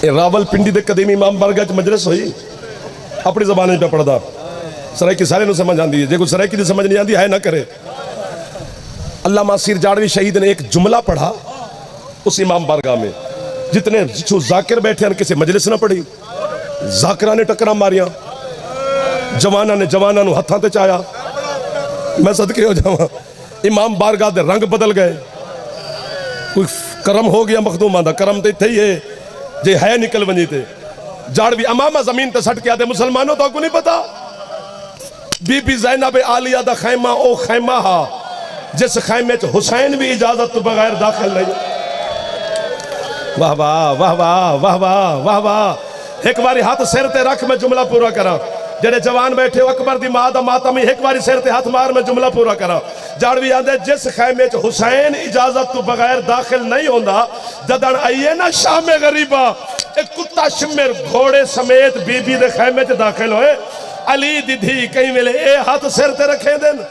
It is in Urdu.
راول پنڈی دے قدیم امام بارگاہ مجلس ہوئی اپنی زبان پہ پڑھدا سرائکی سارے نو سمجھ آندی ہے جے کوئی سرائکی دی سمجھ نہیں آندی ہے نہ کرے علامہ سیر جاڑوی شہید نے ایک جملہ پڑھا اس امام بارگاہ میں جتنے ذاکر بیٹھے ہیں کسی مجلس نہ پڑھی ذاکرہ نے ٹکرہ ماریاں جوانہ نو ہتھاں تے چایا میں صدقے ہو جاؤں امام بارگاہ دے رنگ بدل گئے کوئی کرم ہو گیا مخدوم آندہ کرم تے تھے یہ جے ہے نکل ونجی تے جاڑوی امامہ زمین تے سٹ کے آتے مسلمانوں تو کو نہیں پتا بی بی زینب عالیہ دا خیمہ او خیمہ ہا جس خیمے چ حسین بھی اجازت تو بغیر داخل نہیں واہ واہ واہ واہ واہ واہ واہ واہ ایک باری ہاتھ سر تے رکھ میں جملہ پورا کرا جڑے جوان بیٹھے ہو اکبر دی ماں دا ماتمی ایک باری سر تے ہاتھ مار میں جملہ پورا کرا جاڑوی آندے جس خیمے چ حسین اجازت تو بغیر داخل نہیں ہوندا جدن آئیے نا شام غریبہ ایک کتا شمر گھوڑے سمیت بی بی دے خیمے چ داخل ہوئے علی دی دھی کہیں ملے اے ہاتھ سر تے رکھیں دن